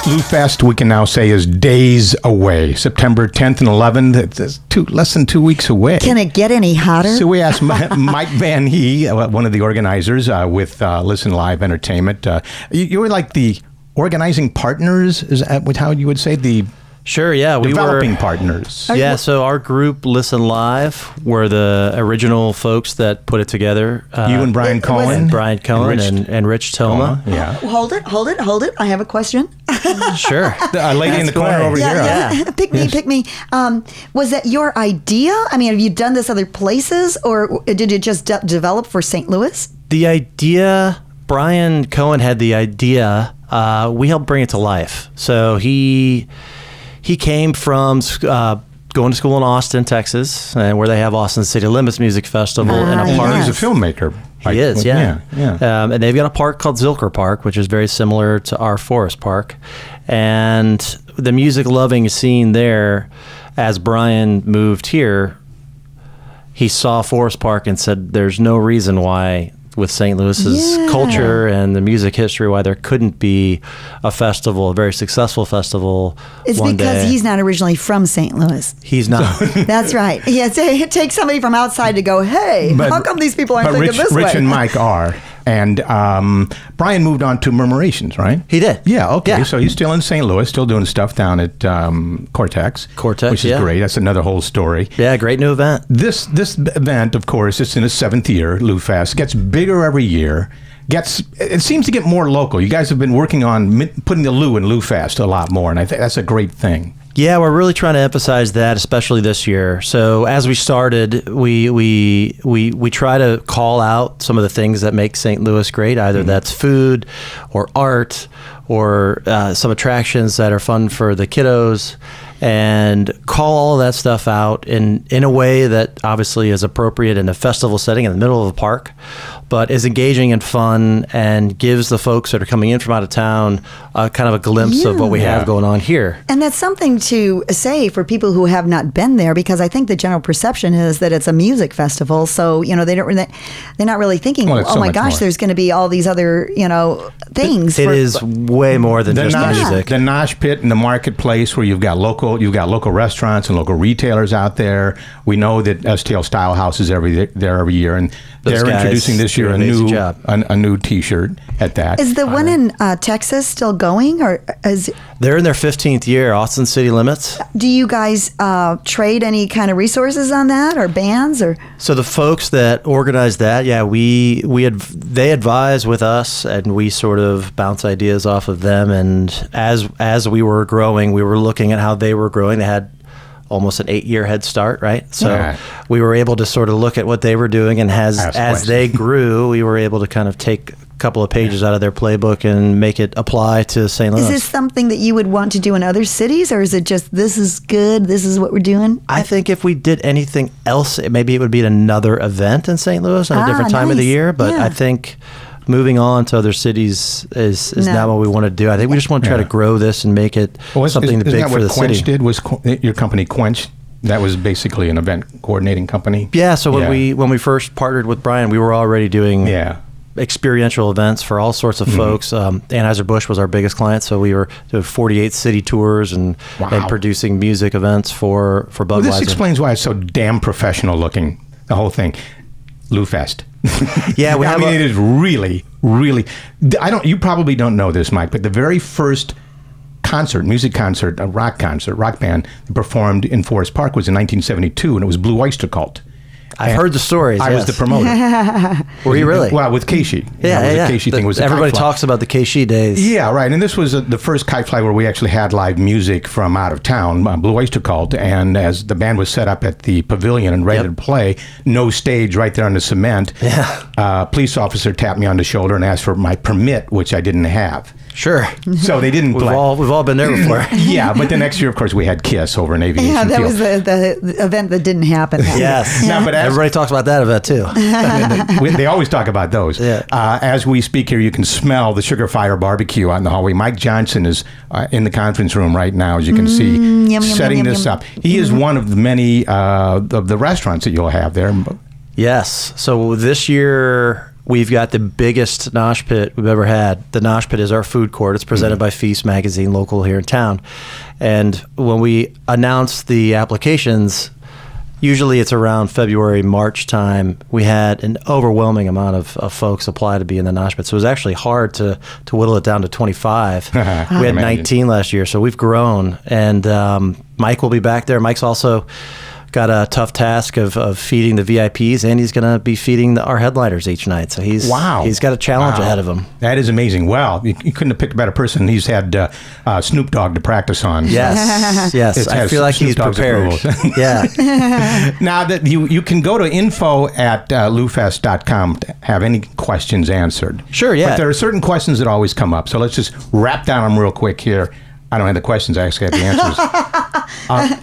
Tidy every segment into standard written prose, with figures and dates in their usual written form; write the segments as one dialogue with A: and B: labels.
A: LouFest, we can now say, is days away. September 10th and 11th. It's less than 2 weeks away.
B: Can it get any hotter?
A: So we asked Mike Van Hee, one of the organizers with Listen Live Entertainment. You were like the organizing partners, is that how you would say? The
C: Sure, yeah.
A: Developing partners.
C: Yeah, so our group, Listen Live, were the original folks that put it together.
A: You and Brian Cohen.
C: Brian Cohen and Rich Toma.
A: Yeah.
B: Hold it. I have a question.
C: Sure.
A: A lady in the corner over here.
B: Yeah. Pick me. Was that your idea? I mean, have you done this other places, or did it just develop for St. Louis?
C: The idea, Brian Cohen had the idea. We helped bring it to life. So he came from going to school in Austin, Texas, where they have Austin City Limits Music Festival in a park.
A: He's a filmmaker.
C: He is, yeah. And they've got a park called Zilker Park, which is very similar to our Forest Park. And the music-loving scene there, as Brian moved here, he saw Forest Park and said, there's no reason why, with St. Louis's culture and the music history, why there couldn't be a festival, a very successful festival.
B: It's
C: one
B: because
C: day.
B: He's not originally from St. Louis.
C: He's not.
B: That's right. Yeah, it takes somebody from outside to go, hey, how come these people aren't thinking this way?
A: Rich and Mike are. And Brian moved on to Murmurations, right?
C: He did.
A: Yeah, okay.
C: Yeah.
A: So he's still in St. Louis, still doing stuff down at Cortex.
C: Which
A: is great. That's another whole story.
C: Yeah, great new event.
A: This event, of course, it's in its 7th year, LouFest, gets bigger every year. It seems to get more local. You guys have been working on putting the Lou in LouFest a lot more, and I think that's a great thing.
C: Yeah, we're really trying to emphasize that, especially this year. So as we started, we try to call out some of the things that make St. Louis great. Either that's food, or art, or some attractions that are fun for the kiddos, and call all of that stuff out in a way that obviously is appropriate in a festival setting in the middle of a park, but is engaging and fun and gives the folks that are coming in from out of town kind of a glimpse of what we have going on here.
B: And that's something to say for people who have not been there, because I think the general perception is that it's a music festival. So, they're not really thinking, oh my gosh, there's going to be all these other, things.
C: It is way more than just music.
A: The Nosh Pit and the marketplace, where you've got local restaurants and local retailers out there. We know that STL Style House is there every year, and they're introducing this year a new T-shirt at that.
B: Is the one in Texas still going, or is
C: they're in their 15th year? Austin City Limits.
B: Do you guys trade any kind of resources on that, or bands, or?
C: So the folks that organize that, they advise with us, and we sort of bounce ideas off of them. And as we were growing, we were looking at how they were growing. They had almost an 8-year head start, right? So we were able to sort of look at what they were doing, and as they grew, we were able to kind of take a couple of pages out of their playbook and make it apply to St. Louis.
B: Is this something that you would want to do in other cities, or is it just, this is good, this is what we're doing?
C: I think if we did anything else, maybe it would be another event in St. Louis at a different time of the year, but I think moving on to other cities is not what we want to do. I think we just want to try to grow this and make it something big for the city.
A: Quench did? Was your company Quench? That was basically an event coordinating company.
C: Yeah. So when we first partnered with Brian, we were already doing experiential events for all sorts of folks. Anheuser-Busch was our biggest client, so we were doing 48 city tours and producing music events for Budweiser.
A: Well, this explains why it's so damn professional looking. The whole thing, LouFest.
C: Yeah,
A: it is really, really. You probably don't know this, Mike, but the very first music concert, a rock band that performed in Forest Park was in 1972, and it was Blue Oyster Cult.
C: I've heard the stories.
A: I was the promoter.
C: Were you really?
A: Well, with Keishi.
C: The Keishi thing was everybody talks about the Keishi days.
A: Yeah, right. And this was the first Kite Fly where we actually had live music from out of town, Blue Oyster Cult. And as the band was set up at the pavilion and ready to play, no stage right there on the cement. Yeah. Police officer tapped me on the shoulder and asked for my permit, which I didn't have.
C: Sure.
A: So they didn't play.
C: We've all been there before.
A: Yeah, but the next year, of course, we had KISS over in Aviation
B: Field. Yeah, that was
A: the
B: event that didn't happen.
C: Yes.
A: No, but
C: everybody talks about that event, too.
A: They always talk about those. Yeah. As we speak here, you can smell the Sugar Fire barbecue out in the hallway. Mike Johnson is in the conference room right now, as you can see, setting this up. He is one of the many of the restaurants that you'll have there.
C: Yes. So this year, we've got the biggest Nosh Pit we've ever had. The Nosh Pit is our food court. It's presented by Feast Magazine, local here in town. And when we announce the applications, usually it's around February, March time, we had an overwhelming amount of folks apply to be in the Nosh Pit. So it was actually hard to whittle it down to 25. We had 19 last year, so we've grown. And Mike will be back there. Mike's also got a tough task of feeding the VIPs, and he's going to be feeding our headliners each night. So he's got a challenge ahead of him.
A: That is amazing. Well, you couldn't have picked a better person. He's had Snoop Dogg to practice on.
C: Yes, yes. I feel like he's prepared. Yeah.
A: Now that you can go to info@loufest.com to have any questions answered.
C: Sure, yeah.
A: But there are certain questions that always come up. So let's just wrap down them real quick here. I don't have the questions. I actually have the answers.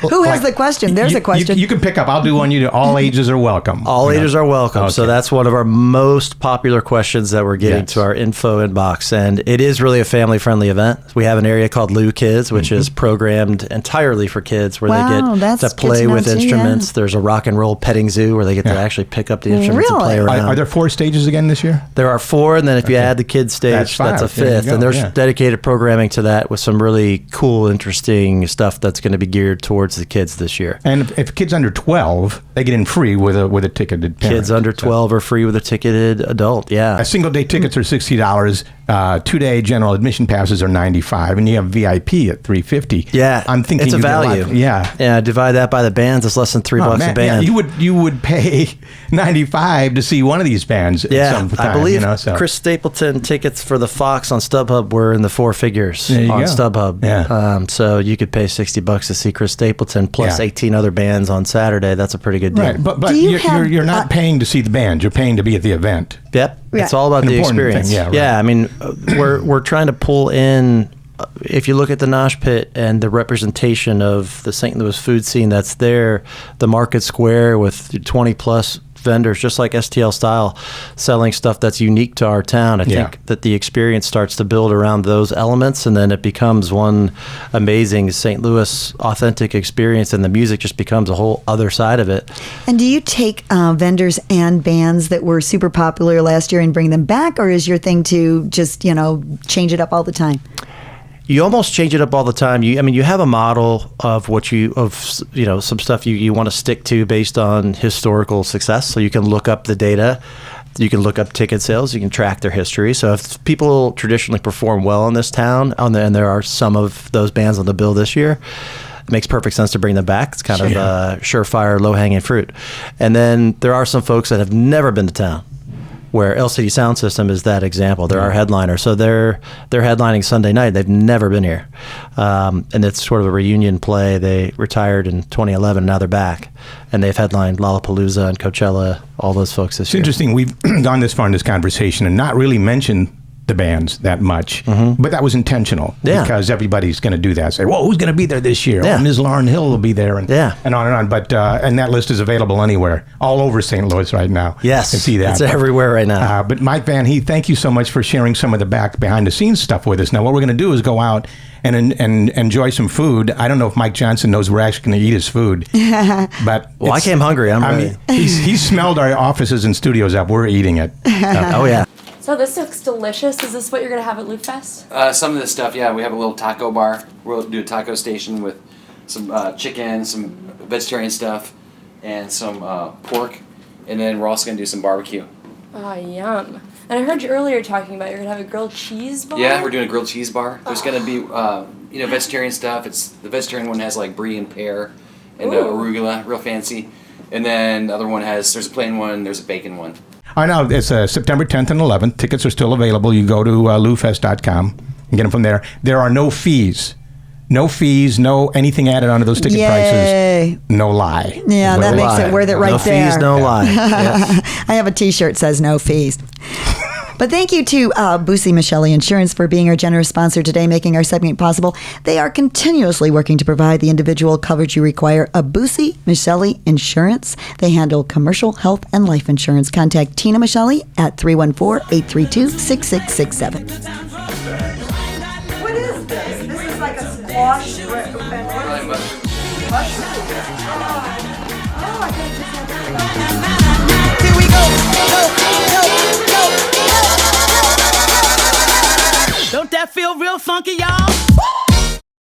B: Who has the question? There's a question.
A: You can pick up. I'll do one. All ages are welcome.
C: All ages are welcome. Okay. So that's one of our most popular questions that we're getting to our info inbox. And it is really a family-friendly event. We have an area called Lou Kids, which is programmed entirely for kids, where they get to play with instruments. Yeah. There's a rock and roll petting zoo where they get to actually pick up the instruments and play around.
A: Are there 4 stages again this year?
C: There are 4, and then if you add the kids stage, that's a 5th. And there's dedicated programming to that with some really cool, interesting stuff that's going to be geared towards the kids this year.
A: And if kids under 12, they get in free with a ticketed parent.
C: Kids under 12 are free with a ticketed adult. Yeah.
A: Single day tickets are $60. 2-day general admission passes are $95, and you have VIP at $350.
C: Yeah,
A: I'm thinking
C: it's a value. Yeah. Divide that by the bands. It's less than $3 a band.
A: Yeah, you would pay $95 to see one of these bands.
C: Yeah,
A: at some time,
C: I believe Chris Stapleton tickets for the Fox on StubHub were in the 4 figures on StubHub.
A: Yeah.
C: So you could pay $60 to see Chris Stapleton plus 18 other bands on Saturday. That's a pretty good deal.
A: Right, but you're not paying to see the band. You're paying to be at the event.
C: Yep. Yeah. It's all about the experience.
A: Thing.
C: Yeah, I mean, we're trying to pull in. If you look at the Nosh Pit and the representation of the St. Louis food scene that's there, the market square with 20 plus vendors, just like STL Style, selling stuff that's unique to our town. I think that the experience starts to build around those elements, and then it becomes one amazing St. Louis authentic experience, and the music just becomes a whole other side of it.
B: And do you take vendors and bands that were super popular last year and bring them back, or is your thing to just, change it up all the time?
C: You almost change it up all the time. You have a model of some stuff you want to stick to based on historical success. So you can look up the data, you can look up ticket sales, you can track their history. So if people traditionally perform well in this town, and there are some of those bands on the bill this year, it makes perfect sense to bring them back. It's kind of surefire, low-hanging fruit. And then there are some folks that have never been to town, where LCD Sound System is that example. They're our headliner. So they're headlining Sunday night. They've never been here. And it's sort of a reunion play. They retired in 2011. Now they're back. And they've headlined Lollapalooza and Coachella, all those folks this year.
A: It's interesting. We've gone this far in this conversation and not really mentioned the bands that much, but that was intentional because everybody's going to do that. Say, well, who's going to be there this year?
C: Yeah.
A: Oh, Ms. Lauryn Hill will be there, and on and on. But and that list is available anywhere, all over St. Louis right now.
C: Yes,
A: you can see that.
C: It's everywhere right now.
A: But Mike Van Heath, thank you so much for sharing some of the behind the scenes stuff with us. Now, what we're going to do is go out and enjoy some food. I don't know if Mike Johnson knows we're actually going to eat his food, but
C: I came hungry. I'm ready.
A: He smelled our offices and studios up. We're eating it.
C: Oh yeah.
D: So this looks delicious. Is this what you're going to have at LouFest?
E: Some of this stuff, yeah. We have a little taco bar. We'll do a taco station with some chicken, some vegetarian stuff, and some pork. And then we're also going to do some barbecue.
D: Oh, yum. And I heard you earlier talking about you're going to have a grilled cheese bar?
E: Yeah, we're doing a grilled cheese bar. There's going to be, vegetarian stuff. The vegetarian one has like brie and pear and arugula, real fancy. And then the other one there's a plain one, there's a bacon one.
A: I know it's September 10th and 11th. Tickets are still available. You go to loufest.com and get them from there. There are no fees. No fees, no anything added onto those ticket prices. No lie.
B: Yeah, that makes it worth it right there.
C: No fees, no lie. Yes.
B: I have a T-shirt that says no fees. But thank you to Busey Michelli Insurance for being our generous sponsor today, making our segment possible. They are continuously working to provide the individual coverage you require. Busey Michelli Insurance. They handle commercial, health, and life insurance. Contact Tina Michelli at 314-832-6667. What is this? This is like a squash. Here we go. Go.
F: Don't that feel real funky, y'all?